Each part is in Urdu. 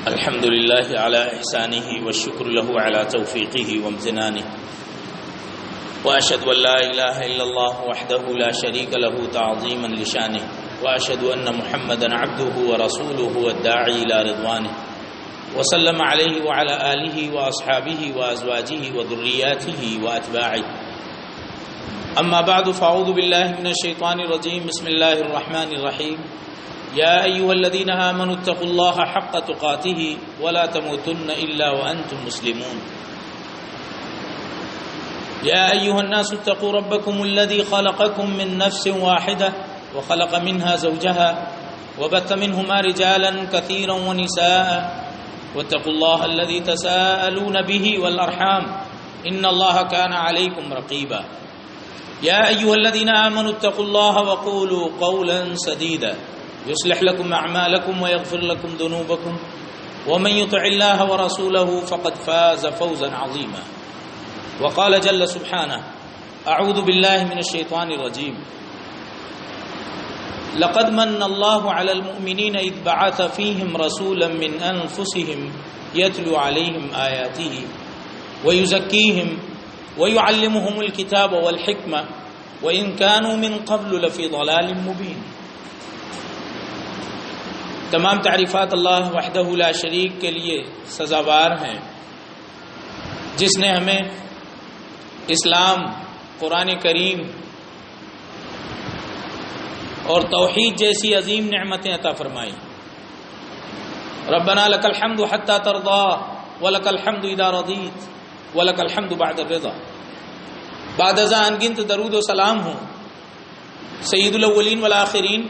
الحمد لله على إحسانه والشكر له على توفيقه وامتنانه وأشهد أن لا إله إلا الله وحده لا شريك له تعظيما لشانه وأشهد أن محمدا عبده ورسوله والداعي إلى رضوانه وسلم عليه وعلى آله وأصحابه وأزواجه وذرياته وأتباعه أما بعد فأعوذ بالله من الشيطان الرجيم بسم الله الرحمن الرحيم يا أيها الذين آمنوا اتقوا الله حق تقاته ولا تموتن إلا وأنتم مسلمون يا أيها الناس اتقوا ربكم الذي خلقكم من نفس واحدة وخلق منها زوجها وبث منهما رجالا كثيرا ونساء واتقوا الله الذي تساءلون به والأرحام إن الله كان عليكم رقيبا يا أيها الذين آمنوا اتقوا الله وقولوا قولا سديدا يصلح لكم أعمالكم ويغفر لكم ذنوبكم ومن يطع الله ورسوله فقد فاز فوزا عظيما وقال جل سبحانه أعوذ بالله من الشيطان الرجيم لقد من الله على المؤمنين إذ بعث فيهم رسولا من أنفسهم يتلو عليهم آياته ويزكيهم ويعلمهم الكتاب والحكمة وإن كانوا من قبل لفي ضلال مبين۔ تمام تعریفات اللہ وحدہ لا شریک کے لیے سزاوار ہیں، جس نے ہمیں اسلام، قرآن کریم اور توحید جیسی عظیم نعمتیں عطا فرمائی۔ ربنا لک الحمد حتی ترضی ولک الحمد اذا رضیت ولک الحمد بعد الرضا۔ بعد ازاں انگنت درود و سلام ہوں سید الاولین والآخرین،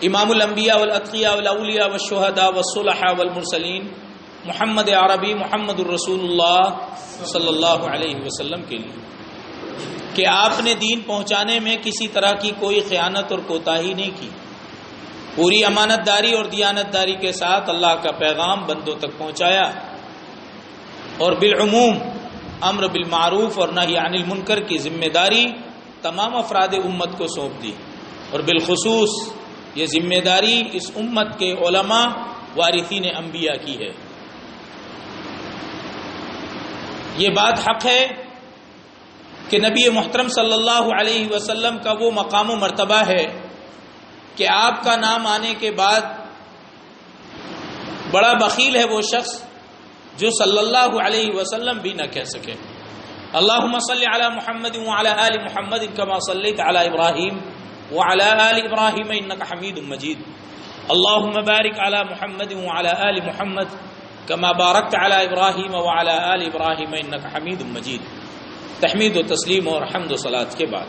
امام الانبیاء والاتقیاء والاولیاء والشہداء والصلحاء والمرسلین، محمد عربی محمد الرسول اللہ صلی اللہ علیہ وسلم کے لیے کہ آپ نے دین پہنچانے میں کسی طرح کی کوئی خیانت اور کوتاہی نہیں کی، پوری امانت داری اور دیانت داری کے ساتھ اللہ کا پیغام بندوں تک پہنچایا، اور بالعموم امر بالمعروف اور نہی عن المنکر کی ذمہ داری تمام افراد امت کو سونپ دی، اور بالخصوص یہ ذمہ داری اس امت کے علماء وارثین انبیاء کی ہے۔ یہ بات حق ہے کہ نبی محترم صلی اللہ علیہ وسلم کا وہ مقام و مرتبہ ہے کہ آپ کا نام آنے کے بعد بڑا بخیل ہے وہ شخص جو صلی اللہ علیہ وسلم بھی نہ کہہ سکے۔ اللہم صلی علی محمد وعلی آل محمد کما صلیت علی ابراہیم وعلى آل ابراہیم انک حمید مجید۔ اللہم بارک علی محمد وعلى آل محمد کما بارکت علی ابراہیم وعلى آل ابراہیم انک حمید مجید۔ تحمید و تسلیم اور حمد و صلات کے بعد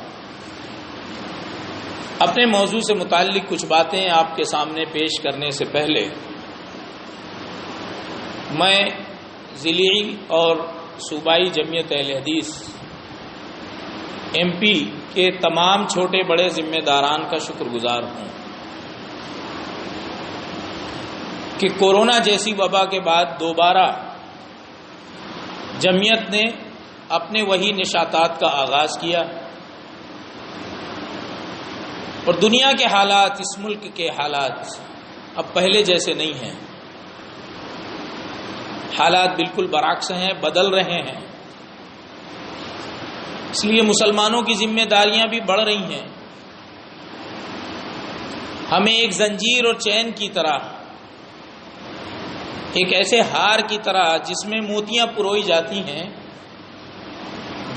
اپنے موضوع سے متعلق کچھ باتیں آپ کے سامنے پیش کرنے سے پہلے میں ضلعی اور صوبائی جمعیت اہل حدیث ایم پی کے تمام چھوٹے بڑے ذمہ داران کا شکر گزار ہوں کہ کورونا جیسی وبا کے بعد دوبارہ جمعیت نے اپنے وہی نشاطات کا آغاز کیا، اور دنیا کے حالات، اس ملک کے حالات اب پہلے جیسے نہیں ہیں، حالات بالکل برعکس ہیں، بدل رہے ہیں، اس لیے مسلمانوں کی ذمہ داریاں بھی بڑھ رہی ہیں۔ ہمیں ایک زنجیر اور چین کی طرح، ایک ایسے ہار کی طرح جس میں موتیاں پروئی جاتی ہیں،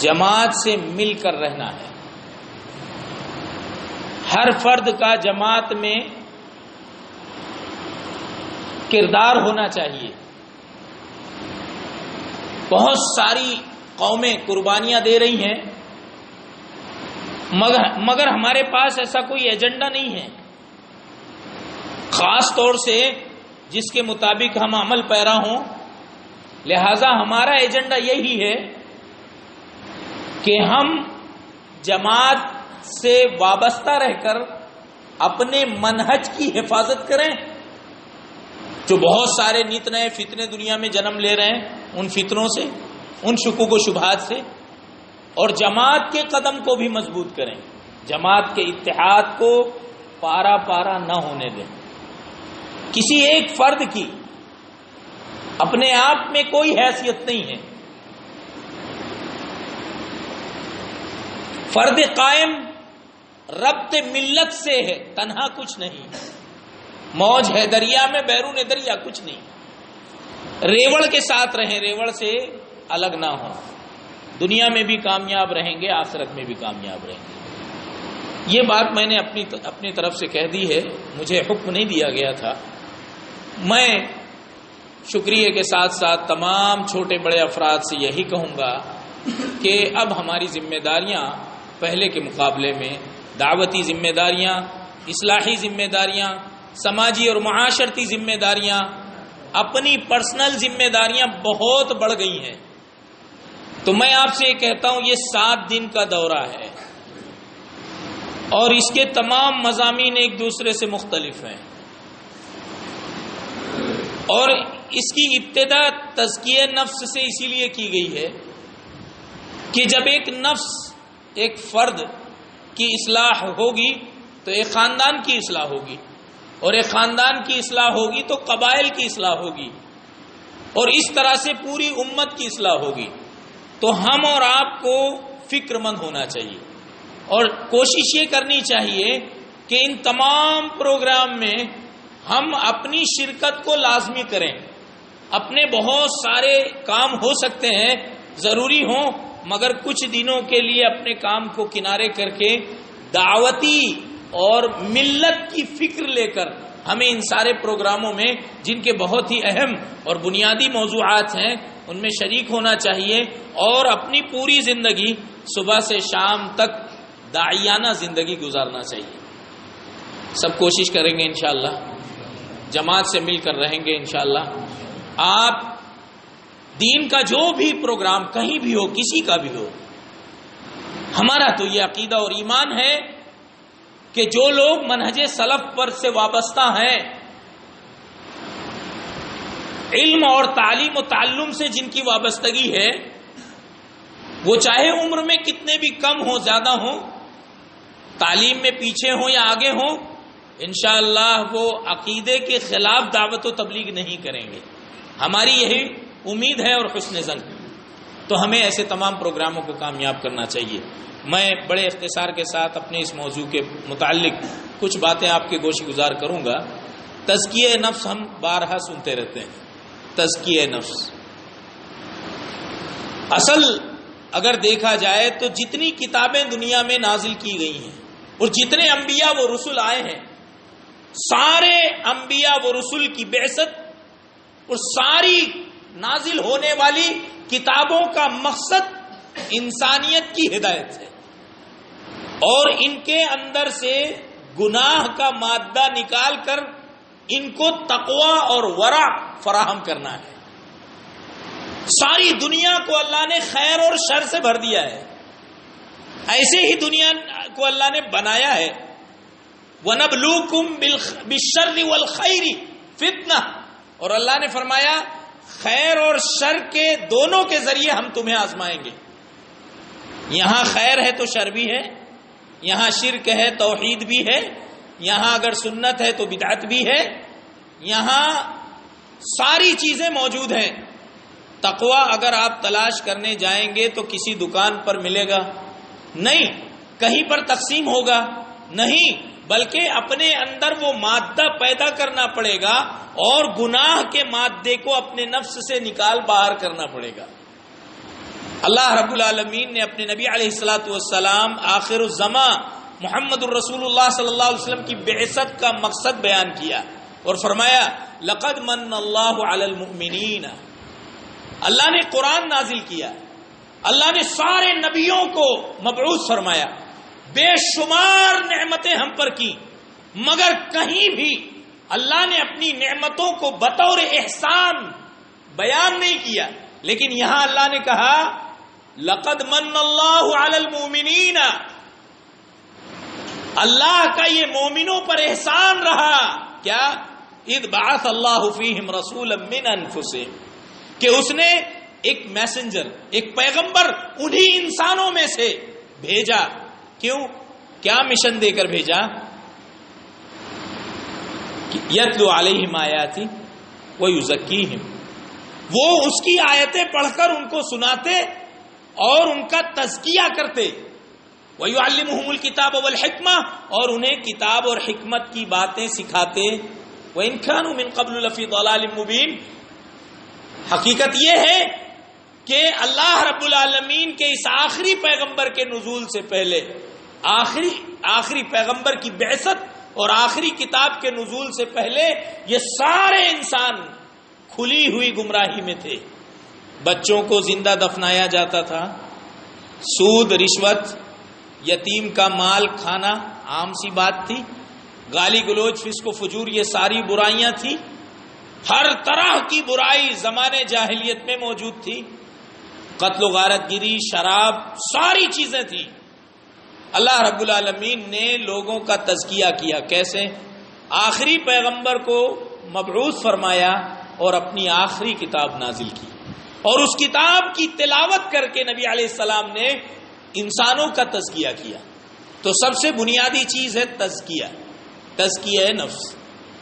جماعت سے مل کر رہنا ہے۔ ہر فرد کا جماعت میں کردار ہونا چاہیے۔ بہت ساری قومیں قربانیاں دے رہی ہیں، مگر ہمارے پاس ایسا کوئی ایجنڈا نہیں ہے خاص طور سے جس کے مطابق ہم عمل پیرا ہوں۔ لہذا ہمارا ایجنڈا یہی ہے کہ ہم جماعت سے وابستہ رہ کر اپنے منہج کی حفاظت کریں، جو بہت سارے نت نئے فتنے دنیا میں جنم لے رہے ہیں، ان فتنوں سے، ان شکوک و شبہات سے، اور جماعت کے قدم کو بھی مضبوط کریں، جماعت کے اتحاد کو پارا پارا نہ ہونے دیں. کسی ایک فرد کی اپنے آپ میں کوئی حیثیت نہیں ہے. فرد قائم ربط ملت سے ہے، تنہا کچھ نہیں. موج ہے دریا میں، بیرون دریا کچھ نہیں. ریوڑ کے ساتھ رہیں، ریوڑ سے الگ نہ ہو. دنیا میں بھی کامیاب رہیں گے، آخرت میں بھی کامیاب رہیں گے. یہ بات میں نے اپنی طرف سے کہہ دی ہے، مجھے حکم نہیں دیا گیا تھا. میں شکریہ کے ساتھ ساتھ تمام چھوٹے بڑے افراد سے یہی کہوں گا کہ اب ہماری ذمہ داریاں پہلے کے مقابلے میں، دعوتی ذمہ داریاں، اصلاحی ذمہ داریاں، سماجی اور معاشرتی ذمہ داریاں، اپنی پرسنل ذمہ داریاں بہت بڑھ گئی ہیں. تو میں آپ سے یہ کہتا ہوں، یہ 7 دن کا دورہ ہے اور اس کے تمام مضامین ایک دوسرے سے مختلف ہیں، اور اس کی ابتدا تزکیہ نفس سے اسی لیے کی گئی ہے کہ جب ایک نفس، ایک فرد کی اصلاح ہوگی تو ایک خاندان کی اصلاح ہوگی، اور ایک خاندان کی اصلاح ہوگی تو قبائل کی اصلاح ہوگی، اور اس طرح سے پوری امت کی اصلاح ہوگی. تو ہم اور آپ کو فکر مند ہونا چاہیے اور کوشش یہ کرنی چاہیے کہ ان تمام پروگرام میں ہم اپنی شرکت کو لازمی کریں. اپنے بہت سارے کام ہو سکتے ہیں، ضروری ہوں، مگر کچھ دنوں کے لیے اپنے کام کو کنارے کر کے دعوتی اور ملت کی فکر لے کر ہمیں ان سارے پروگراموں میں، جن کے بہت ہی اہم اور بنیادی موضوعات ہیں، ان میں شریک ہونا چاہیے اور اپنی پوری زندگی صبح سے شام تک داعیانہ زندگی گزارنا چاہیے. سب کوشش کریں گے انشاءاللہ، جماعت سے مل کر رہیں گے انشاءاللہ. آپ دین کا جو بھی پروگرام کہیں بھی ہو، کسی کا بھی ہو، ہمارا تو یہ عقیدہ اور ایمان ہے کہ جو لوگ منہج سلف پر سے وابستہ ہیں، علم اور تعلیم و تعلم سے جن کی وابستگی ہے، وہ چاہے عمر میں کتنے بھی کم ہوں، زیادہ ہوں، تعلیم میں پیچھے ہوں یا آگے ہوں، انشاءاللہ وہ عقیدے کے خلاف دعوت و تبلیغ نہیں کریں گے. ہماری یہی امید ہے اور حسن ظن. تو ہمیں ایسے تمام پروگراموں کو کامیاب کرنا چاہیے. میں بڑے اختصار کے ساتھ اپنے اس موضوع کے متعلق کچھ باتیں آپ کے گوش گزار کروں گا. تزکیہ نفس ہم بارہا سنتے رہتے ہیں. تزکیہ نفس اصل اگر دیکھا جائے تو جتنی کتابیں دنیا میں نازل کی گئی ہیں اور جتنے انبیاء و رسول آئے ہیں، سارے انبیاء و رسول کی بعثت اور ساری نازل ہونے والی کتابوں کا مقصد انسانیت کی ہدایت ہے، اور ان کے اندر سے گناہ کا مادہ نکال کر ان کو تقوی اور ورع فراہم کرنا ہے. ساری دنیا کو اللہ نے خیر اور شر سے بھر دیا ہے. ایسے ہی دنیا کو اللہ نے بنایا ہے. وَنَبْلُوكُمْ بِالشَّرِّ وَالْخَيْرِ فِتْنَةً، اور اللہ نے فرمایا خیر اور شر کے دونوں کے ذریعے ہم تمہیں آزمائیں گے. یہاں خیر ہے تو شر بھی ہے، یہاں شرک ہے توحید بھی ہے، یہاں اگر سنت ہے تو بدعت بھی ہے، یہاں ساری چیزیں موجود ہیں. تقوی اگر آپ تلاش کرنے جائیں گے تو کسی دکان پر ملے گا نہیں، کہیں پر تقسیم ہوگا نہیں، بلکہ اپنے اندر وہ مادہ پیدا کرنا پڑے گا اور گناہ کے مادے کو اپنے نفس سے نکال باہر کرنا پڑے گا. اللہ رب العالمین نے اپنے نبی علیہ الصلوۃ والسلام آخر الزمان محمد الرسول اللہ صلی اللہ علیہ وسلم کی بعثت کا مقصد بیان کیا اور فرمایا لقد من اللہ علی المؤمنین. اللہ نے قرآن نازل کیا، اللہ نے سارے نبیوں کو مبعوث فرمایا، بے شمار نعمتیں ہم پر کی، مگر کہیں بھی اللہ نے اپنی نعمتوں کو بطور احسان بیان نہیں کیا. لیکن یہاں اللہ نے کہا لقد من اللہ علی المؤمنین، اللہ کا یہ مومنوں پر احسان رہا. کیا؟ اذ بعث اللہ فیہم رسولا من انفسہم، کہ اس نے ایک میسنجر، ایک پیغمبر انہی انسانوں میں سے بھیجا. کیوں؟ کیا مشن دے کر بھیجا؟ یتلو علیہم آیاتی ویزکیہم، وہ اس کی آیتیں پڑھ کر ان کو سناتے اور ان کا تزکیہ کرتے، وَيُعَلِّمُهُمُ الْكِتَابَ وَالْحِكْمَةَ، اور انہیں کتاب اور حکمت کی باتیں سکھاتے، وَإِنْ كَانُوا مِنْ قَبْلُ لَفِي ضَلَالٍ مُبِينٍ۔ حقیقت یہ ہے کہ اللہ رب العالمین کے اس آخری پیغمبر کے نزول سے پہلے، آخری پیغمبر کی بعثت اور آخری کتاب کے نزول سے پہلے یہ سارے انسان کھلی ہوئی گمراہی میں تھے۔ بچوں کو زندہ دفنایا جاتا تھا، سود، رشوت، یتیم کا مال کھانا عام سی بات تھی، گالی گلوچ، فسق و فجور، یہ ساری برائیاں تھیں۔ ہر طرح کی برائی زمانے جاہلیت میں موجود تھی، قتل و غارت گری، شراب، ساری چیزیں تھیں۔ اللہ رب العالمین نے لوگوں کا تزکیہ کیا، کیسے؟ آخری پیغمبر کو مبعوث فرمایا اور اپنی آخری کتاب نازل کی، اور اس کتاب کی تلاوت کر کے نبی علیہ السلام نے انسانوں کا تزکیہ کیا۔ تو سب سے بنیادی چیز ہے تزکیہ، تزکیہ نفس،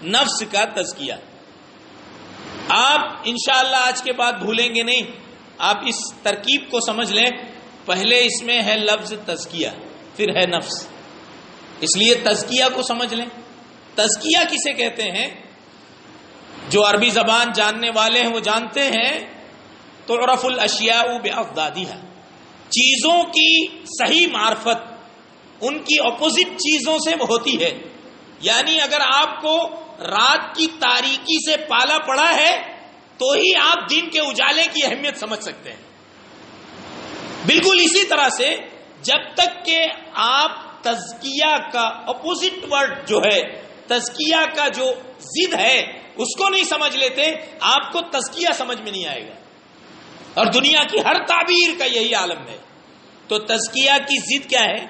نفس کا تزکیہ۔ آپ انشاءاللہ آج کے بعد بھولیں گے نہیں، آپ اس ترکیب کو سمجھ لیں، پہلے اس میں ہے لفظ تزکیہ، پھر ہے نفس، اس لیے تزکیہ کو سمجھ لیں۔ تزکیہ کسے کہتے ہیں؟ جو عربی زبان جاننے والے ہیں وہ جانتے ہیں، تعرف الاشیاء باضدادها، چیزوں کی صحیح معرفت ان کی اپوزٹ چیزوں سے ہوتی ہے۔ یعنی اگر آپ کو رات کی تاریکی سے پالا پڑا ہے تو ہی آپ دن کے اجالے کی اہمیت سمجھ سکتے ہیں۔ بالکل اسی طرح سے جب تک کہ آپ تزکیہ کا اپوزٹ ورڈ جو ہے، تزکیہ کا جو ضد ہے، اس کو نہیں سمجھ لیتے، آپ کو تزکیہ سمجھ میں نہیں آئے گا۔ اور دنیا کی ہر تعبیر کا یہی عالم ہے۔ تو تزکیہ کی ضد کیا ہے؟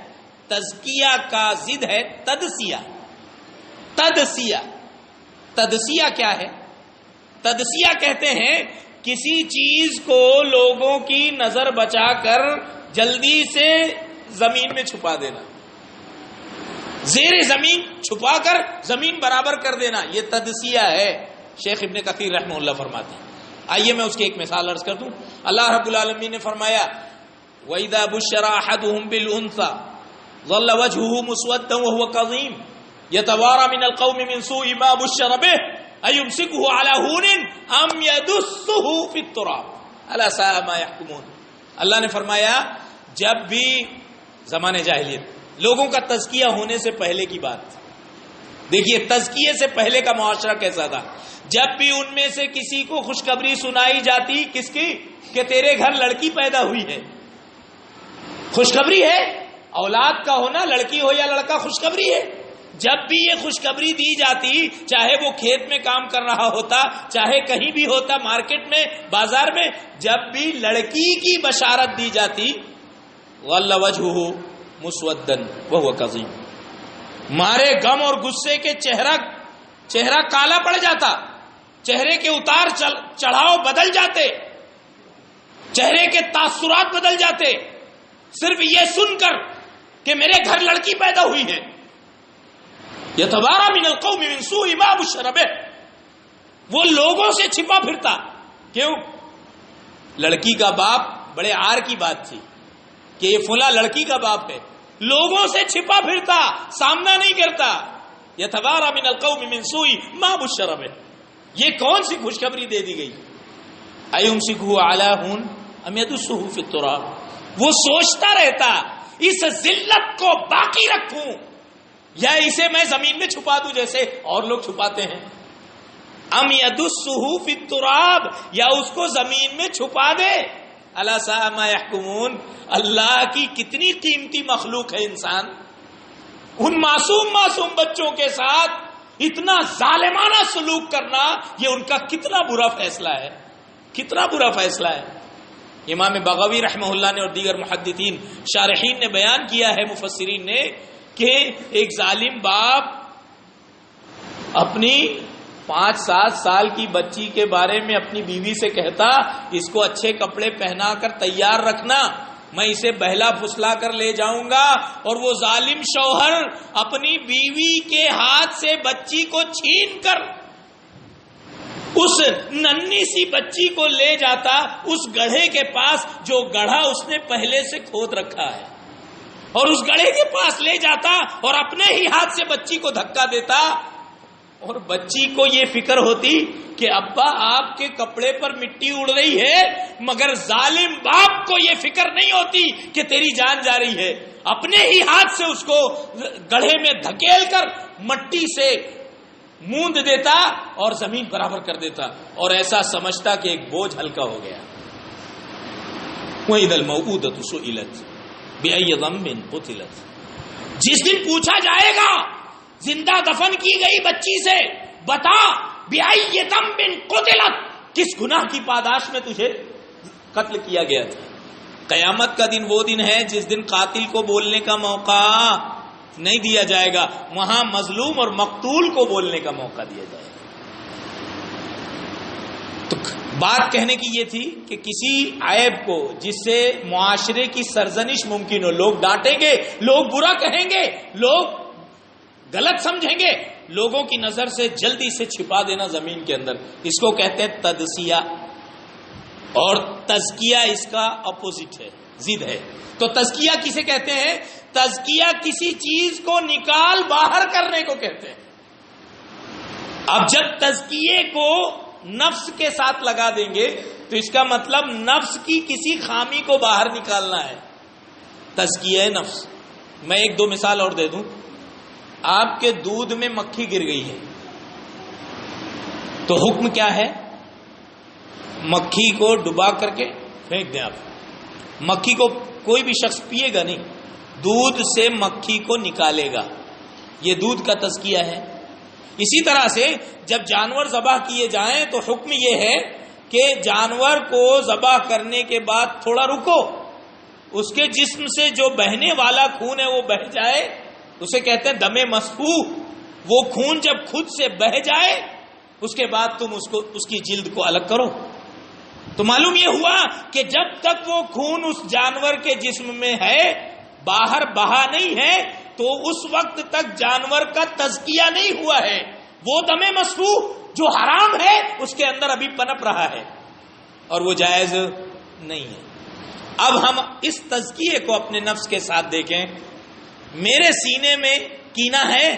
تزکیہ کا ضد ہے تدسیہ۔ تدسیہ، تدسیہ کیا ہے؟ تدسیہ کہتے ہیں کسی چیز کو لوگوں کی نظر بچا کر جلدی سے زمین میں چھپا دینا، زیر زمین چھپا کر زمین برابر کر دینا، یہ تدسیہ ہے۔ شیخ ابن کثیر رحمہ اللہ فرماتے ہیں۔ آئیے میں اس کی ایک مثال عرض کر دوں۔ اللہ رب العالمین نے فرمایا وَإِذَا بُشِّرَ أَحَدُهُم بِالْأُنثَىٰ ظَلَّ وَجْهُهُ مُسْوَدًّا وَهُوَ كَظِيمٌ يَتَوَارَىٰ مِنَ الْقَوْمِ مِنْ سُوءِ مَا بُشِّرَ بِهِ أَيُمْسِكُهُ عَلَىٰ هُونٍ أَمْ يَدُسُّهُ فِي التُّرَابِ أَلَا سَاءَ مَا يَحْكُمُونَ۔ اللہ نے فرمایا جب بھی زمانے جاہلیت، لوگوں کا تزکیہ ہونے سے پہلے کی بات، دیکھیے تزکیے سے پہلے کا معاشرہ کیسا تھا۔ جب بھی ان میں سے کسی کو خوشخبری سنائی جاتی، کس کی؟ کہ تیرے گھر لڑکی پیدا ہوئی ہے، خوشخبری ہے، اولاد کا ہونا، لڑکی ہو یا لڑکا، خوشخبری ہے۔ جب بھی یہ خوشخبری دی جاتی، چاہے وہ کھیت میں کام کر رہا ہوتا، چاہے کہیں بھی ہوتا، مارکیٹ میں، بازار میں، جب بھی لڑکی کی بشارت دی جاتی، غَلَّ وَجْهُهُ مُسْوَدًّا وَهُوَ كَظِيمٌ، مارے غم اور غصے کے چہرہ کالا پڑ جاتا، چہرے کے اتار چڑھاؤ بدل جاتے، چہرے کے تاثرات بدل جاتے، صرف یہ سن کر کہ میرے گھر لڑکی پیدا ہوئی ہے۔ يَتَوَارَىٰ مِنَ الْقَوْمِ مِنْ سُوءِ مَا بُشِّرَ بِهِ، وہ لوگوں سے چھپا پھرتا۔ کیوں؟ لڑکی کا باپ، بڑے عار کی بات تھی کہ یہ فلاں لڑکی کا باپ ہے، لوگوں سے چھپا پھرتا، سامنا نہیں کرتا۔ يَتَوَارَىٰ مِنَ الْقَوْمِ مِنْ سُوءِ مَا بُشِّرَ بِهِ، یہ کون سی خوشخبری دے دی گئی؟ أَيُمْسِكُهُ عَلَىٰ هُونٍ أَمْ يَدُسُّهُ فِي التُّرَابِ، وہ سوچتا رہتا اس ذلت کو باقی رکھوں یا اسے میں زمین میں چھپا دوں جیسے اور لوگ چھپاتے ہیں۔ ام یدسہ فی التراب، یا اس کو زمین میں چھپا دے۔ الا ساء ما یحکمون، اللہ کی کتنی قیمتی مخلوق ہے انسان، ان معصوم بچوں کے ساتھ اتنا ظالمانہ سلوک کرنا، یہ ان کا کتنا برا فیصلہ ہے، کتنا برا فیصلہ ہے۔ امام بغوی رحمہ اللہ نے اور دیگر محدثین شارحین نے بیان کیا ہے، مفسرین نے، کہ ایک ظالم باپ اپنی 5-7 سال کی بچی کے بارے میں اپنی بیوی سے کہتا اس کو اچھے کپڑے پہنا کر تیار رکھنا، میں اسے بہلا پھسلا کر لے جاؤں گا اور وہ ظالم شوہر اپنی بیوی کے ہاتھ سے بچی کو چھین کر اس ننھی سی بچی کو لے جاتا اس گڑھے کے پاس جو گڑھا اس نے پہلے سے کھود رکھا ہے، اور اس گڑھے کے پاس لے جاتا اور اپنے ہی ہاتھ سے بچی کو دھکا دیتا، اور بچی کو یہ فکر ہوتی کہ ابا آپ کے کپڑے پر مٹی اڑ رہی ہے، مگر ظالم باپ کو یہ فکر نہیں ہوتی کہ تیری جان جا رہی ہے، اپنے ہی ہاتھ سے اس کو گڑھے میں دھکیل کر مٹی سے موند دیتا اور زمین برابر کر دیتا، اور ایسا سمجھتا کہ ایک بوجھ ہلکا ہو گیا۔ وَإِذَا الْمَوْءُودَةُ سُئِلَتْ بِأَيِّ ذَنبٍ قُتِلَتْ، جس دن پوچھا جائے گا زندہ دفن کی گئی بچی سے، بتا بِأَيِّ ذَنبٍ قُتِلَتْ، کس گناہ کی پاداش میں تجھے قتل کیا گیا تھا۔ قیامت کا دن وہ دن ہے جس دن قاتل کو بولنے کا موقع نہیں دیا جائے گا، وہاں مظلوم اور مقتول کو بولنے کا موقع دیا جائے گا۔ تو بات کہنے کی یہ تھی کہ کسی عیب کو جس سے معاشرے کی سرزنش ممکن ہو، لوگ ڈانٹیں گے، لوگ برا کہیں گے، لوگ غلط سمجھیں گے، لوگوں کی نظر سے جلدی سے چھپا دینا زمین کے اندر، اس کو کہتے ہیں تدسیہ، اور تزکیہ اس کا اپوزٹ ہے، ضد ہے۔ تو تزکیہ کسے کہتے ہیں؟ تزکیہ کسی چیز کو نکال باہر کرنے کو کہتے ہیں۔ اب جب تزکیے کو نفس کے ساتھ لگا دیں گے تو اس کا مطلب نفس کی کسی خامی کو باہر نکالنا ہے، تزکیہ نفس۔ میں ایک دو مثال اور دے دوں۔ آپ کے دودھ میں مکھی گر گئی ہے تو حکم کیا ہے؟ مکھی کو ڈبا کر کے پھینک دیں آپ۔ مکھی کو کوئی بھی شخص پیے گا نہیں، دودھ سے مکھی کو نکالے گا، یہ دودھ کا تزکیہ ہے۔ اسی طرح سے جب جانور ذبح کیے جائیں تو حکم یہ ہے کہ جانور کو ذبح کرنے کے بعد تھوڑا رکو، اس کے جسم سے جو بہنے والا خون ہے وہ بہہ جائے، اسے کہتے ہیں دم مسفوح۔ وہ خون جب خود سے بہہ جائے اس کے بعد تم اس کی جلد کو الگ کرو۔ تو معلوم یہ ہوا کہ جب تک وہ خون اس جانور کے جسم میں ہے، باہر بہا نہیں ہے، تو اس وقت تک جانور کا تزکیہ نہیں ہوا ہے۔ وہ دم مسفوح جو حرام ہے اس کے اندر ابھی پنپ رہا ہے اور وہ جائز نہیں ہے۔ اب ہم اس تزکیے کو اپنے نفس کے ساتھ دیکھیں۔ میرے سینے میں کینہ ہے،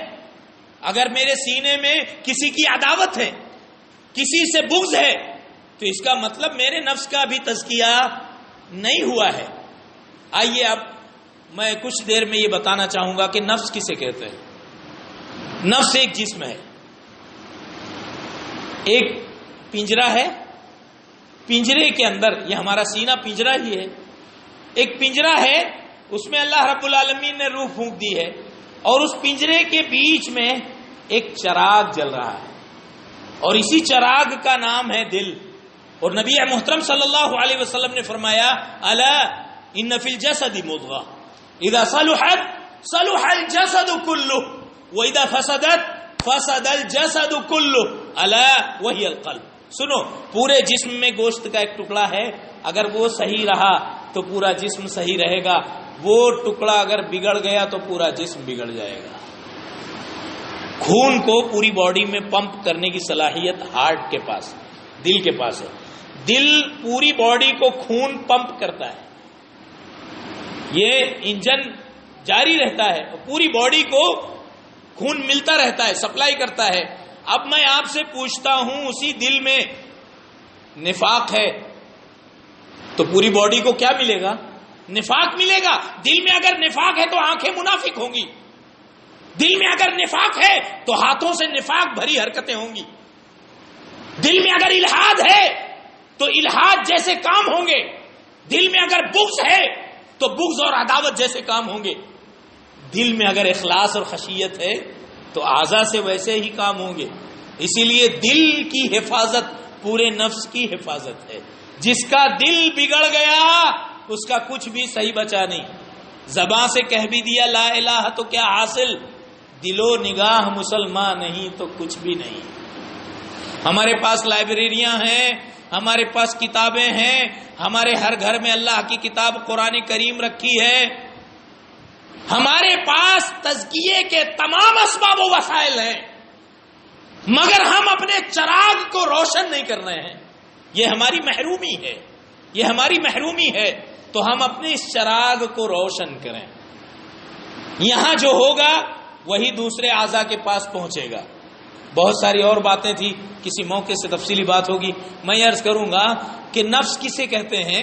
اگر میرے سینے میں کسی کی عداوت ہے، کسی سے بغض ہے، تو اس کا مطلب میرے نفس کا بھی تزکیہ نہیں ہوا ہے۔ آئیے اب میں کچھ دیر میں یہ بتانا چاہوں گا کہ نفس کسے کہتے ہیں۔ نفس ایک جسم ہے، ایک پنجرا ہے، پنجرے کے اندر، یہ ہمارا سینہ پنجرا ہی ہے، ایک پنجرا ہے، اس میں اللہ رب العالمین نے روح پھونک دی ہے، اور اس پنجرے کے بیچ میں ایک چراغ جل رہا ہے، اور اسی چراغ کا نام ہے دل۔ اور نبی محترم صلی اللہ علیہ وسلم نے فرمایا الا ان فی الجسد مضغہ اذا صلحت صلح الجسد كله واذا فسدت فسد الجسد كله الا وهي القلب۔ سنو، پورے جسم میں گوشت کا ایک ٹکڑا ہے، اگر وہ صحیح رہا تو پورا جسم صحیح رہے گا، وہ ٹکڑا اگر بگڑ گیا تو پورا جسم بگڑ جائے گا۔ خون کو پوری باڈی میں پمپ کرنے کی صلاحیت ہارٹ کے پاس، دل کے پاس ہے۔ دل پوری باڈی کو خون پمپ کرتا ہے، یہ انجن جاری رہتا ہے، پوری باڈی کو خون ملتا رہتا ہے، سپلائی کرتا ہے۔ اب میں آپ سے پوچھتا ہوں، اسی دل میں نفاق ہے تو پوری باڈی کو کیا ملے گا؟ نفاق ملے گا۔ دل میں اگر نفاق ہے تو آنکھیں منافق ہوں گی، دل میں اگر نفاق ہے تو ہاتھوں سے نفاق بھری حرکتیں ہوں گی، دل میں اگر الحاد ہے تو الحاد جیسے کام ہوں گے، دل میں اگر بغض ہے تو بغض اور عداوت جیسے کام ہوں گے، دل میں اگر اخلاص اور خشیت ہے تو اعضاء سے ویسے ہی کام ہوں گے۔ اسی لیے دل کی حفاظت پورے نفس کی حفاظت ہے۔ جس کا دل بگڑ گیا اس کا کچھ بھی صحیح بچا نہیں۔ زبان سے کہہ بھی دیا لا الہ تو کیا حاصل، دل و نگاہ مسلمان نہیں تو کچھ بھی نہیں۔ ہمارے پاس لائبریریاں ہیں، ہمارے پاس کتابیں ہیں، ہمارے ہر گھر میں اللہ کی کتاب قرآن کریم رکھی ہے، ہمارے پاس تزکیے کے تمام اسباب و وسائل ہیں، مگر ہم اپنے چراغ کو روشن نہیں کر رہے ہیں. یہ ہماری محرومی ہے، یہ ہماری محرومی ہے. تو ہم اپنے اس چراغ کو روشن کریں. یہاں جو ہوگا وہی دوسرے اعضاء کے پاس پہنچے گا. بہت ساری اور باتیں تھی، کسی موقع سے تفصیلی بات ہوگی. میں عرض کروں گا کہ نفس کسے کہتے ہیں؟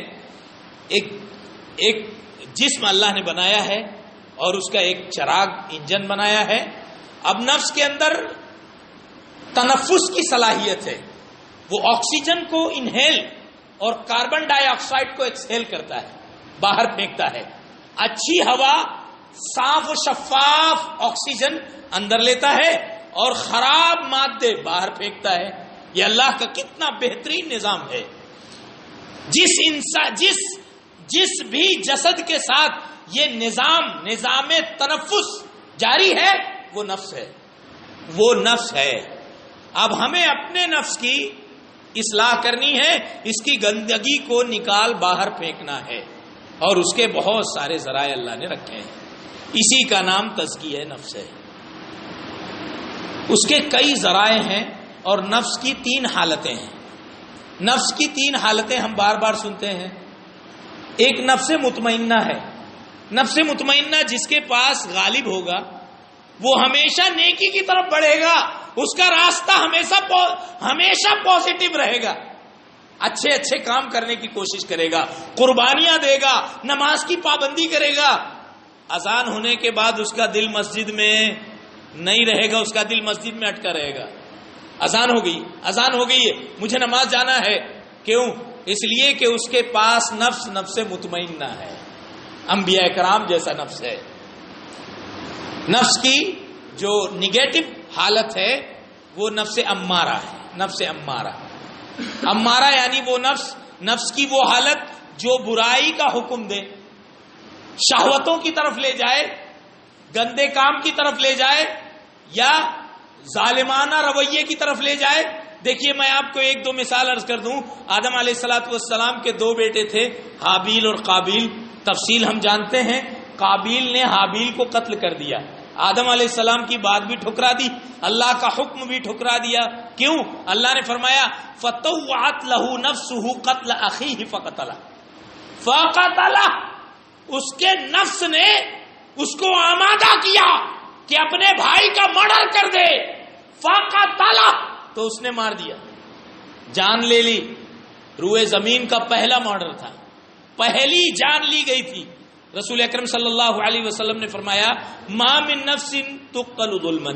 ایک جسم اللہ نے بنایا ہے اور اس کا ایک چراغ انجن بنایا ہے. اب نفس کے اندر تنفس کی صلاحیت ہے، وہ آکسیجن کو انہیل اور کاربن ڈائی آکسائڈ کو ایکسہیل کرتا ہے، باہر پھینکتا ہے. اچھی ہوا، صاف و شفاف آکسیجن اندر لیتا ہے اور خراب مادے باہر پھینکتا ہے. یہ اللہ کا کتنا بہترین نظام ہے. جس بھی جسد کے ساتھ یہ نظام تنفس جاری ہے وہ نفس ہے، وہ نفس ہے. اب ہمیں اپنے نفس کی اصلاح کرنی ہے، اس کی گندگی کو نکال باہر پھینکنا ہے، اور اس کے بہت سارے ذرائع اللہ نے رکھے ہیں. اسی کا نام تزکیہ نفس ہے. اس کے کئی ذرائع ہیں اور نفس کی 3 حالتیں ہیں. نفس کی 3 حالتیں ہم بار بار سنتے ہیں. ایک نفس مطمئنہ ہے. نفس مطمئنہ جس کے پاس غالب ہوگا وہ ہمیشہ نیکی کی طرف بڑھے گا، اس کا راستہ ہمیشہ پازیٹو رہے گا، اچھے کام کرنے کی کوشش کرے گا، قربانیاں دے گا، نماز کی پابندی کرے گا. اذان ہونے کے بعد اس کا دل مسجد میں نہیں رہے گا، اس کا دل مسجد میں اٹکا رہے گا. اذان ہو گئی ہے، مجھے نماز جانا ہے. کیوں؟ اس لیے کہ اس کے پاس نفس مطمئنہ ہے، انبیاء کرام جیسا نفس ہے. نفس کی جو نگیٹو حالت ہے وہ نفس امارہ ہے. نفس امارہ یعنی وہ نفس کی وہ حالت جو برائی کا حکم دے، شہوتوں کی طرف لے جائے، گندے کام کی طرف لے جائے، یا ظالمانہ رویے کی طرف لے جائے. دیکھیے میں آپ کو 1-2 مثال عرض کر دوں. آدم علیہ السلام کے 2 بیٹے تھے، حابیل اور قابیل. تفصیل ہم جانتے ہیں. قابیل نے حابیل کو قتل کر دیا. آدم علیہ السلام کی بات بھی ٹھکرا دی، اللہ کا حکم بھی ٹھکرا دیا. کیوں؟ اللہ نے فرمایا فَطَوَّعَتْ لَهُ نَفْسُهُ قَتْلَ أَخِيهِ فَقَتَلَهُ. اس کے نفس نے اس کو آمادہ کیا کہ اپنے بھائی کا مرڈر کر دے. فَقَتَلَهُ، تو اس نے مار دیا، جان لے لی. روئے زمین کا پہلا مرڈر تھا، پہلی جان لی گئی تھی. رسول اکرم صلی اللہ علیہ وسلم نے فرمایا ما من نفس تقتل ظلما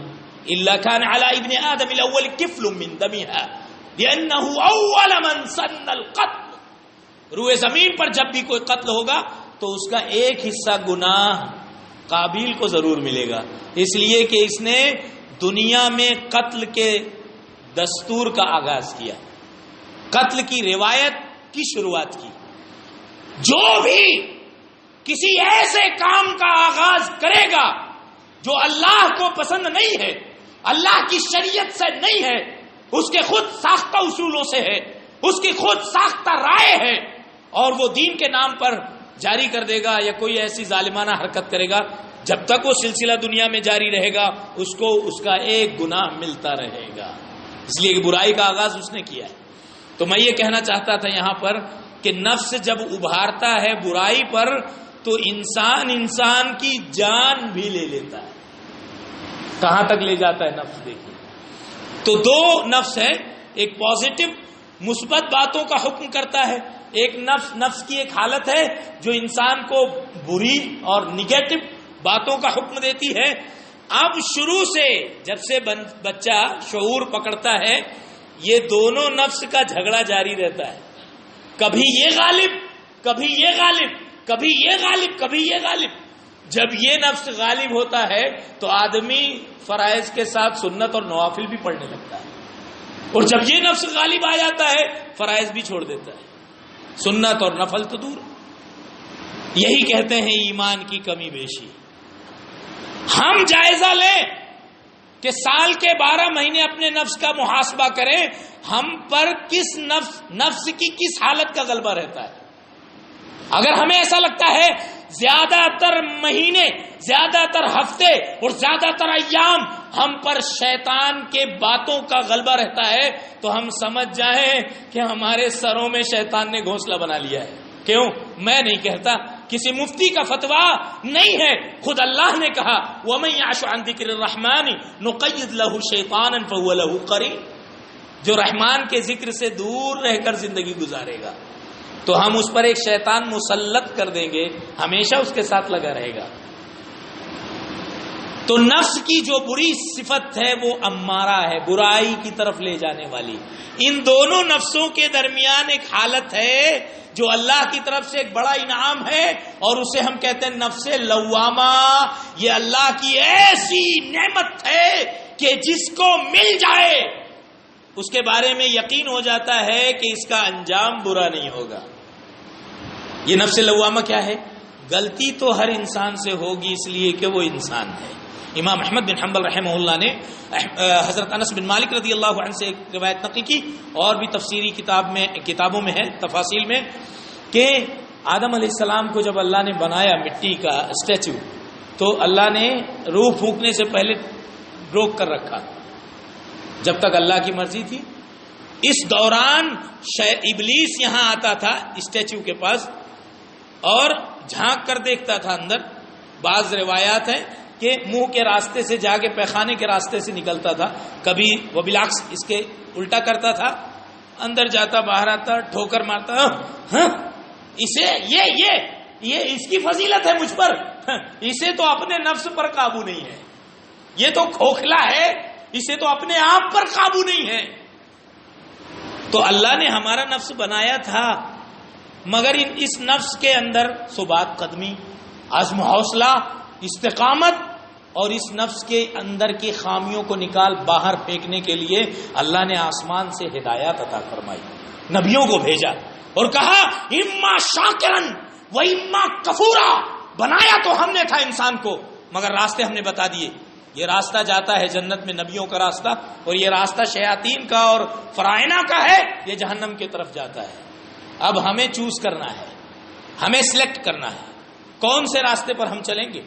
الا كان على ابن آدم الاول كفل من دمها لانه اول من سن القتل. روئے زمین پر جب بھی کوئی قتل ہوگا تو اس کا ایک حصہ گناہ قابیل کو ضرور ملے گا، اس لیے کہ اس نے دنیا میں قتل کے دستور کا آغاز کیا، قتل کی روایت کی شروعات کی. جو بھی کسی ایسے کام کا آغاز کرے گا جو اللہ کو پسند نہیں ہے، اللہ کی شریعت سے نہیں ہے، اس کے خود ساختہ اصولوں سے ہے، اس کی خود ساختہ رائے ہے، اور وہ دین کے نام پر جاری کر دے گا یا کوئی ایسی ظالمانہ حرکت کرے گا، جب تک وہ سلسلہ دنیا میں جاری رہے گا اس کو اس کا ایک گناہ ملتا رہے گا. اس لیے کہ برائی کا آغاز اس نے کیا ہے. تو میں یہ کہنا چاہتا تھا یہاں پر کہ نفس جب ابھارتا ہے برائی پر تو انسان کی جان بھی لے لیتا ہے. کہاں تک لے جاتا ہے نفس؟ دیکھیے تو 2 نفس ہے، ایک پازیٹو مثبت باتوں کا حکم کرتا ہے، ایک نفس کی ایک حالت ہے جو انسان کو بری اور نگیٹو باتوں کا حکم دیتی ہے. اب شروع سے جب سے بچہ شعور پکڑتا ہے یہ دونوں نفس کا جھگڑا جاری رہتا ہے، کبھی یہ غالب کبھی یہ غالب، کبھی یہ غالب کبھی یہ غالب. جب یہ نفس غالب ہوتا ہے تو آدمی فرائض کے ساتھ سنت اور نوافل بھی پڑھنے لگتا ہے، اور جب یہ نفس غالب آ جاتا ہے فرائض بھی چھوڑ دیتا ہے، سنت اور نفل تو دور. یہی کہتے ہیں ایمان کی کمی بیشی. ہم جائزہ لیں کہ سال کے 12 مہینے اپنے نفس کا محاسبہ کریں، ہم پر کس نفس کی کس حالت کا غلبہ رہتا ہے۔ اگر ہمیں ایسا لگتا ہے زیادہ تر مہینے، زیادہ تر ہفتے اور زیادہ تر ایام ہم پر شیطان کے باتوں کا غلبہ رہتا ہے، تو ہم سمجھ جائیں کہ ہمارے سروں میں شیطان نے گھونسلہ بنا لیا ہے۔ کیوں؟ میں نہیں کہتا، کسی مفتی کا فتویٰ نہیں ہے، خود اللہ نے کہا وَمَن يَعْشُ عَن ذِكْرِ الرَّحْمَنِ نُقَيِّضْ لَهُ شَيْطَانًا فَهُوَ لَهُ قَرِينٌ، جو رحمان کے ذکر سے دور رہ کر زندگی گزارے گا تو ہم اس پر ایک شیطان مسلط کر دیں گے، ہمیشہ اس کے ساتھ لگا رہے گا۔ تو نفس کی جو بری صفت ہے وہ امارہ ہے، برائی کی طرف لے جانے والی۔ ان دونوں نفسوں کے درمیان ایک حالت ہے جو اللہ کی طرف سے ایک بڑا انعام ہے، اور اسے ہم کہتے ہیں نفس لوامہ۔ یہ اللہ کی ایسی نعمت ہے کہ جس کو مل جائے اس کے بارے میں یقین ہو جاتا ہے کہ اس کا انجام برا نہیں ہوگا۔ یہ نفس لوامہ کیا ہے؟ غلطی تو ہر انسان سے ہوگی اس لیے کہ وہ انسان ہے۔ امام احمد بن حنبل رحمہ اللہ نے حضرت انس بن مالک رضی اللہ عنہ سے ایک روایت نقل کی، اور بھی تفسیری کتابوں میں ہے، تفاصیل میں، کہ آدم علیہ السلام کو جب اللہ نے بنایا مٹی کا اسٹیچو، تو اللہ نے روح پھونکنے سے پہلے روک کر رکھا جب تک اللہ کی مرضی تھی۔ اس دوران ابلیس یہاں آتا تھا اسٹیچو کے پاس اور جھانک کر دیکھتا تھا اندر۔ بعض روایات ہیں کہ منہ کے راستے سے جا کے پیخانے کے راستے سے نکلتا تھا، کبھی وہ بالعکس اس کے الٹا کرتا تھا، اندر جاتا باہر آتا، ٹھوکر مارتا۔ ہاں اسے یہ اس کی فضیلت ہے مجھ پر، اسے تو اپنے نفس پر قابو نہیں ہے، یہ تو کھوکھلا ہے، اسے تو اپنے آپ پر قابو نہیں ہے۔ تو اللہ نے ہمارا نفس بنایا تھا، مگر اس نفس کے اندر ثبات قدمی، عزم حوصلہ، استقامت، اور اس نفس کے اندر کی خامیوں کو نکال باہر پھینکنے کے لیے اللہ نے آسمان سے ہدایات عطا فرمائی، نبیوں کو بھیجا اور کہا اما شاکرن و اما کفورا۔ بنایا تو ہم نے تھا انسان کو، مگر راستے ہم نے بتا دیے۔ یہ راستہ جاتا ہے جنت میں، نبیوں کا راستہ، اور یہ راستہ شیاطین کا اور فرائنا کا ہے، یہ جہنم کی طرف جاتا ہے۔ اب ہمیں چوز کرنا ہے، ہمیں سلیکٹ کرنا ہے کون سے راستے پر ہم چلیں گے۔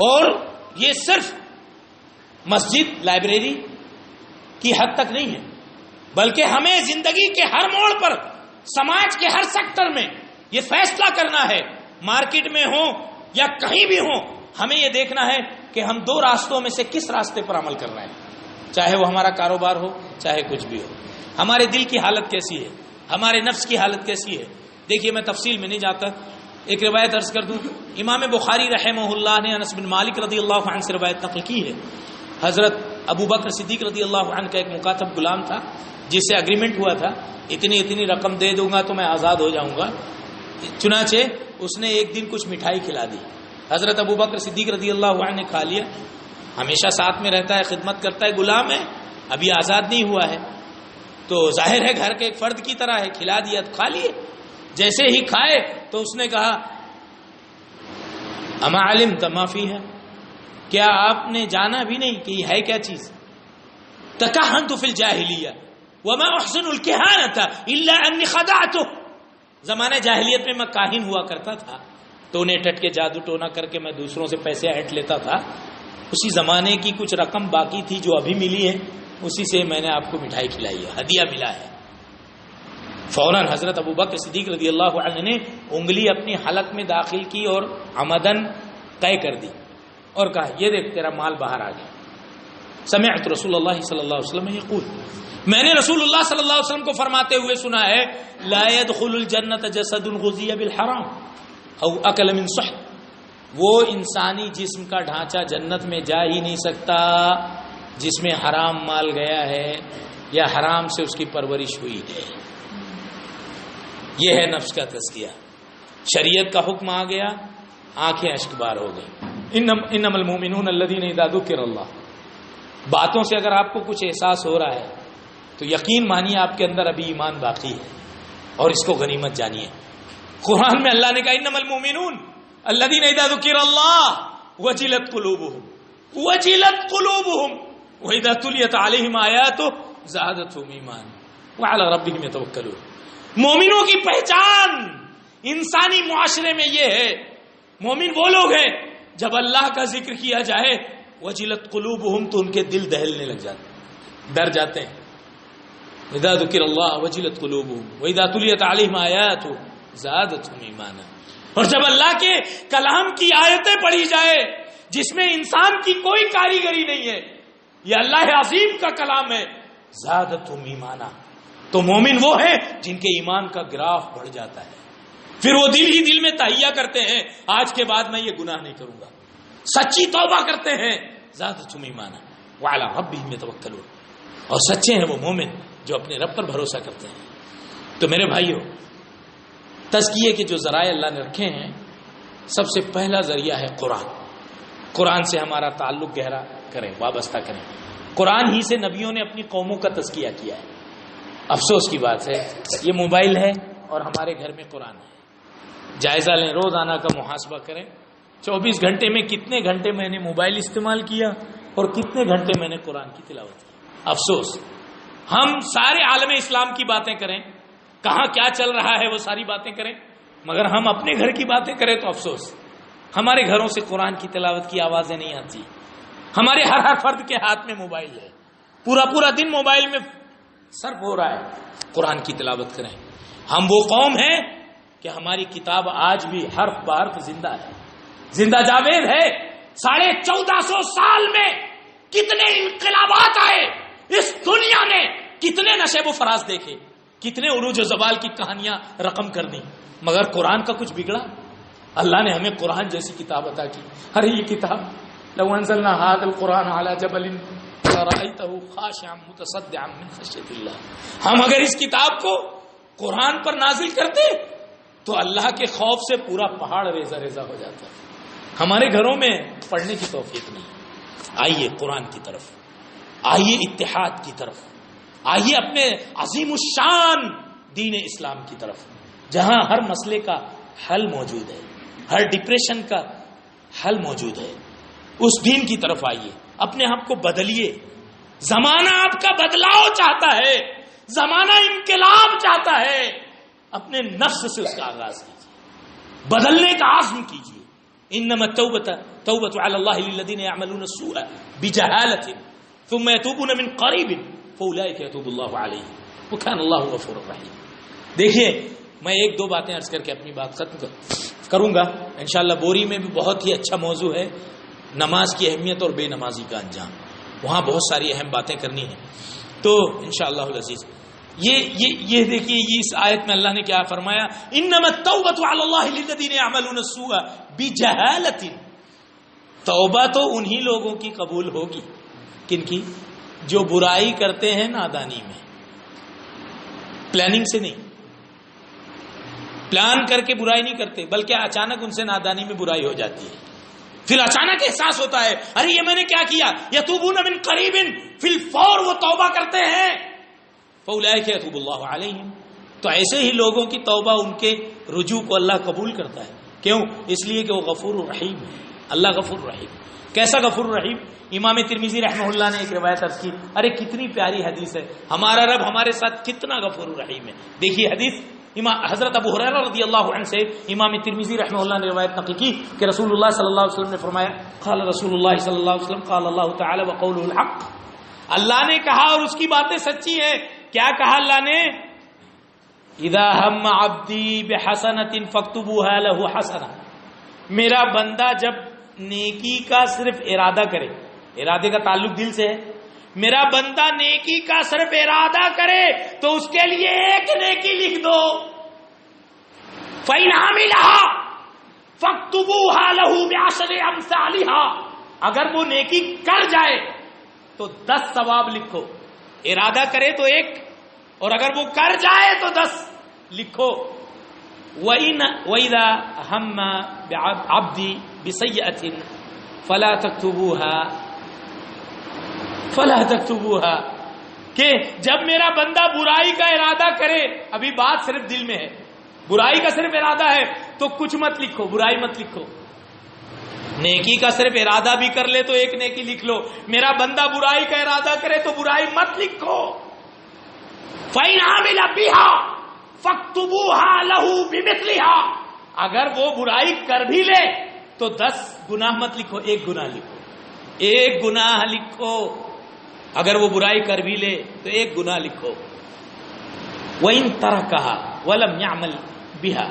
اور یہ صرف مسجد لائبریری کی حد تک نہیں ہے، بلکہ ہمیں زندگی کے ہر موڑ پر، سماج کے ہر سیکٹر میں یہ فیصلہ کرنا ہے، مارکیٹ میں ہو یا کہیں بھی ہو، ہمیں یہ دیکھنا ہے کہ ہم دو راستوں میں سے کس راستے پر عمل کر رہے ہیں، چاہے وہ ہمارا کاروبار ہو، چاہے کچھ بھی ہو۔ ہمارے دل کی حالت کیسی ہے، ہمارے نفس کی حالت کیسی ہے۔ دیکھیے میں تفصیل میں نہیں جاتا، ایک روایت عرض کر دوں۔ امام بخاری رحمہ اللہ نے انس بن مالک رضی اللہ عنہ سے روایت نقل کی ہے، حضرت ابو بکر صدیق رضی اللہ عنہ کا ایک مکاتب غلام تھا جس سے اگریمنٹ ہوا تھا اتنی رقم دے دوں گا تو میں آزاد ہو جاؤں گا۔ چنانچہ اس نے ایک دن کچھ مٹھائی کھلا دی، حضرت ابو بکر صدیق رضی اللہ عنہ نے کھا لیا، ہمیشہ ساتھ میں رہتا ہے، خدمت کرتا ہے، غلام ہے، ابھی آزاد نہیں ہوا ہے، تو ظاہر ہے گھر کے ایک فرد کی طرح ہے، کھلا دیا تو کھا لیے۔ جیسے ہی کھائے تو اس نے کہا اما علمت ما فیہ، کیا آپ نے جانا بھی نہیں کہ یہ ہے کیا چیز؟ تکہنت فی الجاہلیہ وما احسن الکہانۃ الا انی خدعتہ، زمانہ جاہلیت میں کاہن ہوا کرتا تھا، ٹونے ٹٹ کے جادو ٹونا کر کے میں دوسروں سے پیسے ہٹ لیتا تھا، اسی زمانے کی کچھ رقم باقی تھی جو ابھی ملی ہے، اسی سے میں نے آپ کو مٹھائی کھلائی ہے، ہدیہ ملا ہے۔ فوراً حضرت ابو بکر صدیق رضی اللہ عنہ نے انگلی اپنی حلق میں داخل کی اور عمدن طے کر دی اور کہا یہ دیکھ تیرا مال باہر آ گیا۔ سمعت رسول اللہ صلی اللہ علیہ وسلم یقول، میں نے رسول اللہ صلی اللہ علیہ وسلم کو فرماتے ہوئے سنا ہے لا يدخل الجنت جسد غذی بالحرام او اکل من سحت، وہ انسانی جسم کا ڈھانچہ جنت میں جا ہی نہیں سکتا جس میں حرام مال گیا ہے یا حرام سے اس کی پرورش ہوئی ہے۔ یہ ہے نفس کا تزکیہ۔ شریعت کا حکم آ گیا، آنکھیں اشکبار ہو گئی۔ انما المؤمنون الذین اذا ذکر اللہ، باتوں سے اگر آپ کو کچھ احساس ہو رہا ہے تو یقین مانیے آپ کے اندر ابھی ایمان باقی ہے، اور اس کو غنیمت جانیے۔ قرآن میں اللہ نے کہا انما المؤمنون الذین اذا ذکر اللہ وجلت قلوبہم، وجلت قلوبهم واذا تليت عليهم آیاتہ زادتهم ایمانا وعلی ربهم یتوکلون. مومنوں کی پہچان انسانی معاشرے میں یہ ہے، مومن وہ لوگ ہیں جب اللہ کا ذکر کیا جائے وجلت قلوبهم تو ان کے دل دہلنے لگ جاتے، ڈر جاتے ہیں. اذا ذکر اللہ وجلت قلوبهم واذا تليت عليهم آیاتہ زادتهم ایمانا. اور جب اللہ کے کلام کی آیتیں پڑھی جائے جس میں انسان کی کوئی کاریگری نہیں ہے، یہ اللہ عظیم کا کلام ہے، زادتهم ایمانا، تو مومن وہ ہیں جن کے ایمان کا گراف بڑھ جاتا ہے. پھر وہ دل ہی دل میں تہیہ کرتے ہیں آج کے بعد میں یہ گناہ نہیں کروں گا، سچی توبہ کرتے ہیں، زادتهم ایمانا وعلی ربهم یتوکلون. اور سچے ہیں وہ مومن جو اپنے رب پر بھروسہ کرتے ہیں. تو میرے بھائیوں، تزکیے کے جو ذرائع اللہ نے رکھے ہیں، سب سے پہلا ذریعہ ہے قرآن. قرآن سے ہمارا تعلق گہرا کریں، وابستہ کریں. قرآن ہی سے نبیوں نے اپنی قوموں کا تزکیہ کیا ہے. افسوس کی بات ہے یہ موبائل ہے اور ہمارے گھر میں قرآن ہے. جائزہ لیں، روزانہ کا محاسبہ کریں، 24 گھنٹے میں کتنے گھنٹے میں نے موبائل استعمال کیا اور کتنے گھنٹے میں نے قرآن کی تلاوت کی. افسوس، ہم سارے عالم اسلام کی باتیں کریں، کہاں کیا چل رہا ہے وہ ساری باتیں کریں، مگر ہم اپنے گھر کی باتیں کریں تو افسوس، ہمارے گھروں سے قرآن کی تلاوت کی آوازیں نہیں آتی. ہمارے ہر فرد کے ہاتھ میں موبائل ہے، پورا دن موبائل میں صرف ہو رہا ہے. قرآن کی تلاوت کریں. ہم وہ قوم ہیں کہ ہماری کتاب آج بھی حرف بحرف زندہ ہے، زندہ جاوید ہے. 1450 سال میں کتنے انقلابات آئے اس دنیا نے، کتنے نشیب و فراز دیکھے، کتنے عروج و زوال کی کہانیاں رقم کر دی، مگر قرآن کا کچھ بگڑا؟ اللہ نے ہمیں قرآن جیسی کتاب عطا کی. ارے یہ کتاب لو انزلنا هذا القرآن على جبل لرأيته خاشعا متصدعا من خشية الله. ہم اگر اس کتاب کو قرآن پر نازل کرتے تو اللہ کے خوف سے پورا پہاڑ ریزہ ریزہ ہو جاتا. ہمارے گھروں میں پڑھنے کی توفیق نہیں. آئیے قرآن کی طرف، آئیے اتحاد کی طرف، آئیے اپنے عظیم الشان دین اسلام کی طرف، جہاں ہر مسئلے کا حل موجود ہے، ہر ڈپریشن کا حل موجود ہے. اس دین کی طرف آئیے، اپنے آپ کو بدلیے. زمانہ آپ کا بدلاؤ چاہتا ہے، زمانہ انقلاب چاہتا ہے. اپنے نفس سے اس کا آغاز کیجیے، بدلنے کا عزم کیجیے. انما التوبۃ علی اللہ للذین یعملون السوء بجہالۃ ثم یتوبون من قریب فاولئک یتوب اللہ علیہم وکان اللہ غفورا رحیم. دیکھیے، میں ایک دو باتیں عرض کر کے اپنی بات ختم کروں گا. انشاءاللہ بوری میں بھی بہت ہی اچھا موضوع ہے، نماز کی اہمیت اور بے نمازی کا انجام. وہاں بہت ساری اہم باتیں کرنی ہیں. تو انشاءاللہ العزیز یہ دیکھیے، اس آیت میں اللہ نے کیا فرمایا، انما التوبۃ علی اللہ للذین یعملون السوء بجہالۃ. توبہ تو انہی لوگوں کی قبول ہوگی، کن کی؟ جو برائی کرتے ہیں نادانی میں، پلاننگ سے نہیں. پلان کر کے برائی نہیں کرتے، بلکہ اچانک ان سے نادانی میں برائی ہو جاتی ہے. پھر اچانک احساس ہوتا ہے ارے یہ میں نے کیا کیا. یتوبون من قریب، فی الفور وہ توبہ کرتے ہیں. فاولئک یتوب اللہ علیہم. تو ایسے ہی لوگوں کی توبہ، ان کے رجوع کو اللہ قبول کرتا ہے. کیوں؟ اس لیے کہ وہ غفور الرحیم ہے. اللہ غفور الرحیم. کیسا غفور الرحیم؟ امام ترمذی رحمہ اللہ نے ایک روایت عرض کی، ارے کتنی پیاری حدیث ہے، ہمارا رب ہمارے ساتھ کتنا غفور الرحیم ہے. دیکھیے حدیث حضرت ابو ہریرہ رضی اللہ عنہ سے امام ترمذی رحمہ اللہ نے روایت نقل کی کہ رسول اللہ صلی اللہ علیہ وسلم نے فرمایا، قال رسول اللہ صلی اللہ علیہ وسلم قال اللہ تعالی وقوله الحق. اللہ نے کہا اور اس کی باتیں سچی ہیں. کیا کہا اللہ نے؟ اذا هم عبدی بحسنۃ فاکتبوها له حسنہ. میرا بندہ جب نیکی کا صرف ارادہ کرے، ارادے کا تعلق دل سے ہے، میرا بندہ نیکی کا صرف ارادہ کرے تو اس کے لیے ایک نیکی لکھ دو. فَإِنْ عَمِلَهَا فَاكْتُبُوهَا لَهُ بِعَشْرِ أَمْثَالِهَا. اگر وہ نیکی کر جائے تو 10 ثواب لکھو. ارادہ کرے تو ایک، اور اگر وہ کر جائے تو 10 لکھو. وَإِذَا هَمَّ عَبْدِي بِسَيِّئَةٍ فَلَا تَكْتُبُوهَا. کہ جب میرا بندہ برائی کا ارادہ کرے، ابھی بات صرف دل میں ہے، برائی کا صرف ارادہ ہے تو کچھ مت لکھو، برائی مت لکھو. نیکی کا صرف ارادہ بھی کر لے تو ایک نیکی لکھ لو. میرا بندہ برائی کا ارادہ کرے تو برائی مت لکھو. فَإِنْ عَمِلَ بِهَا فَاكْتُبُوهَا لَهُ بِمِثْلِهَا. اگر وہ برائی کر بھی لے تو 10 گناہ مت لکھو، 1 گناہ لکھو. 1 گناہ لکھو. اگر وہ برائی کر بھی لے تو 1 گناہ لکھو. وَإِنْ تَرَكَهَا وَلَمْ يَعْمَلْ بِهَا.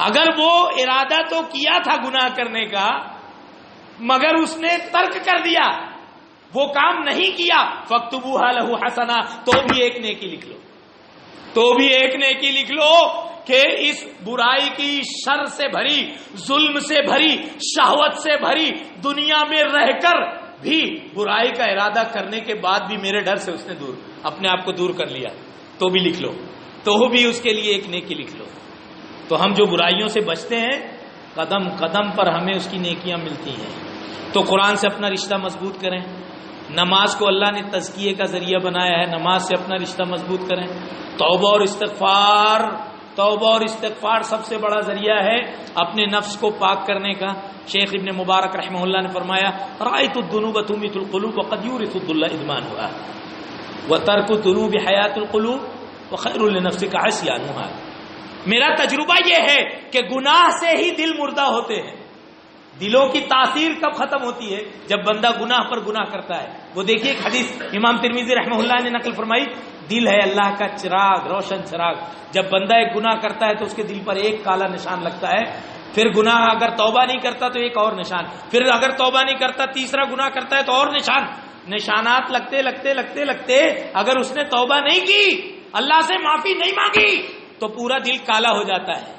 اگر وہ ارادہ تو کیا تھا گناہ کرنے کا مگر اس نے ترک کر دیا، وہ کام نہیں کیا، فَاكْتُبُوهَا لَهُ حَسَنَةً. تو بھی 1 نیکی لکھ لو. تو بھی 1 نیکی لکھ لو کہ اس برائی کی شر سے بھری، ظلم سے بھری، شہوت سے بھری دنیا میں رہ کر بھی برائی کا ارادہ کرنے کے بعد بھی میرے ڈر سے اس نے اپنے آپ کو دور کر لیا. تو بھی لکھ لو. تو بھی اس کے لیے 1 نیکی لکھ لو. تو ہم جو برائیوں سے بچتے ہیں قدم قدم پر ہمیں اس کی نیکیاں ملتی ہیں. تو قرآن سے اپنا رشتہ مضبوط کریں. نماز کو اللہ نے تزکیے کا ذریعہ بنایا ہے، نماز سے اپنا رشتہ مضبوط کریں. توبہ اور استغفار سب سے بڑا ذریعہ ہے اپنے نفس کو پاک کرنے کا. شیخ ابن مبارک رحمہ اللہ نے فرمایا رأیت الذنوب تمیت القلوب وقد یورث الذل ادمانها وترک الذنوب حیات القلوب وخیر لنفسک عصیانها. میرا تجربہ یہ ہے کہ گناہ سے ہی دل مردہ ہوتے ہیں. دلوں کی تاثیر کب ختم ہوتی ہے؟ جب بندہ گناہ پر گناہ کرتا ہے. وہ دیکھیے ایک حدیث امام ترمذی رحمہ اللہ نے نقل فرمائی، دل ہے اللہ کا چراغ، روشن چراغ. جب بندہ ایک گناہ کرتا ہے تو اس کے دل پر ایک کالا نشان لگتا ہے. پھر گناہ اگر توبہ نہیں کرتا تو ایک اور نشان، پھر اگر توبہ نہیں کرتا تیسرا گناہ کرتا ہے تو اور نشان. نشانات لگتے لگتے لگتے لگتے اگر اس نے توبہ نہیں کی، اللہ سے معافی نہیں مانگی تو پورا دل کالا ہو جاتا ہے.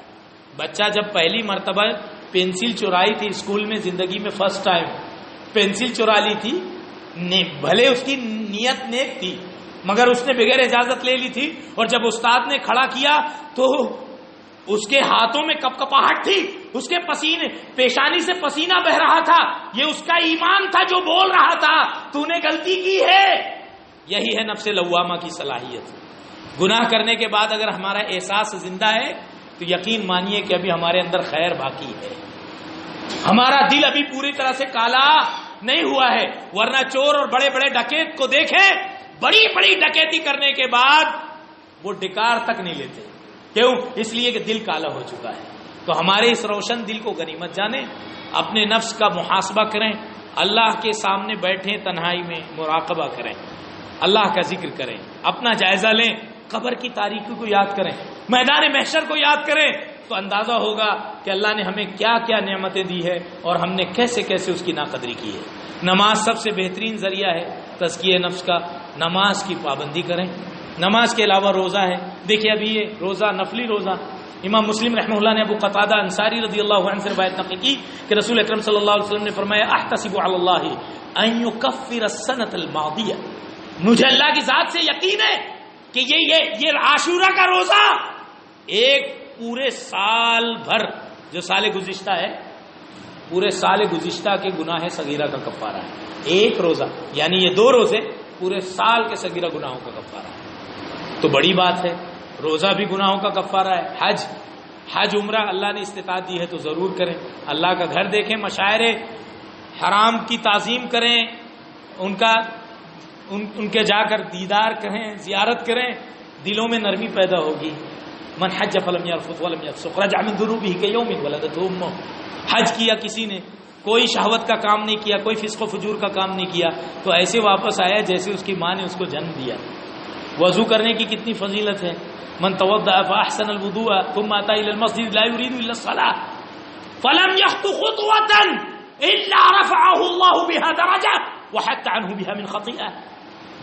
بچہ جب پہلی مرتبہ پینسل چرائی تھی اسکول میں، زندگی میں فرسٹ ٹائم پینسل چرا لی تھی، بھلے اس کی نیت نیک تھی مگر اس نے بغیر اجازت لے لی تھی. اور جب استاد نے کھڑا کیا تو اس کے ہاتھوں میں کپکپاہٹ تھی، اس کے پسینے پیشانی سے پسینہ بہ رہا تھا. یہ اس کا ایمان تھا جو بول رہا تھا تو نے غلطی کی ہے. یہی ہے نفس لوامہ کی صلاحیت. گناہ کرنے کے بعد اگر ہمارا احساس زندہ ہے تو یقین مانیے کہ ابھی ہمارے اندر خیر باقی ہے. ہمارا دل ابھی پوری طرح سے کالا نہیں ہوا ہے. ورنہ چور اور بڑے بڑے ڈکیت کو دیکھیں، بڑی بڑی ڈکیتی کرنے کے بعد وہ ڈکار تک نہیں لیتے. کیوں؟ اس لیے کہ دل کالا ہو چکا ہے. تو ہمارے اس روشن دل کو غنیمت جانیں، اپنے نفس کا محاسبہ کریں، اللہ کے سامنے بیٹھیں، تنہائی میں مراقبہ کریں، اللہ کا ذکر کریں، اپنا جائزہ لیں، قبر کی تاریکی کو یاد کریں، میدان محشر کو یاد کریں. تو اندازہ ہوگا کہ اللہ نے ہمیں کیا کیا نعمتیں دی ہے اور ہم نے کیسے کیسے اس کی ناقدری کی ہے. نماز سب سے بہترین ذریعہ ہے تزکیہ نفس کا. نماز کی پابندی کریں. نماز کے علاوہ روزہ ہے. دیکھیے ابھی یہ روزہ نفلی روزہ، امام مسلم رحمہ اللہ نے ابو قتادہ انصاری رضی اللہ عنہ سے روایت نقل کی کہ رسول اکرم صلی اللہ علیہ وسلم نے فرمایا احتسب علی اللہ ان یکفر السنۃ الماضیہ. مجھے اللہ کی ذات سے یقین ہے کہ یہ عاشورہ کا روزہ ایک پورے سال بھر، جو سال گزشتہ ہے، پورے سال گزشتہ کے گناہ صغیرہ کا کفارہ ہے. ایک روزہ یعنی یہ 2 روزے پورے سال کے صغیرہ گناہوں کا کفارہ ہے. تو بڑی بات ہے. روزہ بھی گناہوں کا کفارہ ہے. حج عمرہ اللہ نے استطاعت دی ہے تو ضرور کریں. اللہ کا گھر دیکھیں، مشاعر حرام کی تعظیم کریں، ان کے جا کر دیدار کریں، زیارت کریں، دلوں میں نرمی پیدا ہوگی. من حج فلم يرفث ولم يفسق رجع من ذنوبه كيوم ولدته امه. حج کیا کسی نے، کوئی شہوت کا کام نہیں کیا، کوئی فسق و فجور کا کام نہیں کیا، تو ایسے واپس آیا جیسے اس کی ماں نے اس کو جنم دیا. وضو کرنے کی کتنی فضیلت ہے. من توضأ فأحسن الوضوء ثم أتى إلى المسجد لا يريد إلا الصلاة فلم يخطو خطوة إلا رفعه الله بها درجة وحط عنه بها من خطيئة.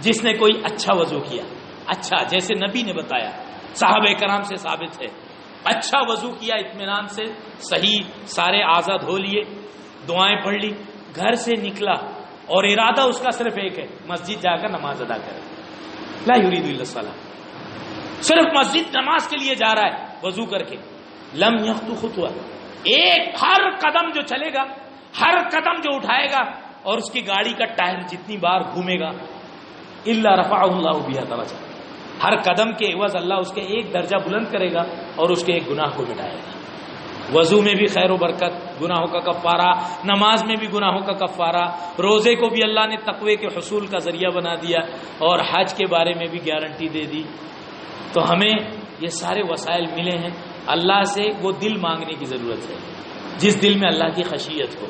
جس نے کوئی اچھا وضو کیا، اچھا جیسے نبی نے بتایا، صحابہ کرام سے ثابت ہے، اچھا وضو کیا اطمینان سے، صحیح سارے اعضاء دھو لیے، دعائیں پڑھ لی، گھر سے نکلا اور ارادہ اس کا صرف ایک ہے، مسجد جا کر نماز ادا کرے. لا یرید الا الصلاۃ، صرف مسجد نماز کے لیے جا رہا ہے وضو کر کے. لم یخطو خطوہ، ایک ہر قدم جو چلے گا، ہر قدم جو اٹھائے گا اور اس کی گاڑی کا ٹائر جتنی بار گھومے گا، الا رفعہ اللہ بہا درجہ، ہر قدم کے عوض اللہ اس کے ایک درجہ بلند کرے گا اور اس کے ایک گناہ کو مٹائے گا. وضو میں بھی خیر و برکت، گناہوں کا کفارہ، نماز میں بھی گناہوں کا کفارہ، روزے کو بھی اللہ نے تقوی کے حصول کا ذریعہ بنا دیا، اور حج کے بارے میں بھی گارنٹی دے دی۔ تو ہمیں یہ سارے وسائل ملے ہیں، اللہ سے وہ دل مانگنے کی ضرورت ہے جس دل میں اللہ کی خشیت ہو۔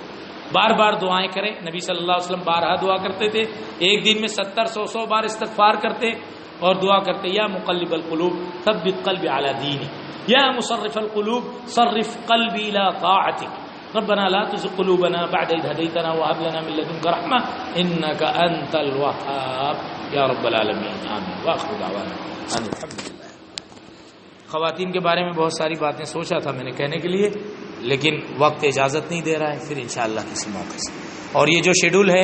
بار بار دعائیں کریں، نبی صلی اللہ علیہ وسلم بارہا دعا کرتے تھے، ایک دن میں 70-100 بار استغفار کرتے اور دعا کرتے، یا مقلب القلوب ثبت قلبی علی دینک، یا مصرف القلوب صرف قلبی الی طاعتک، ربنا لا تزغ قلوبنا بعد اذ هديتنا وهب لنا من لدنك رحمة انك انت الوهاب یا رب العالمین، آمین۔ واخر دعوانا ان الحمد للہ۔ خواتین کے بارے میں بہت ساری باتیں سوچا تھا میں نے کہنے کے لیے، لیکن وقت اجازت نہیں دے رہا ہے، پھر انشاءاللہ کسی موقع سے۔ اور یہ جو شیڈول ہے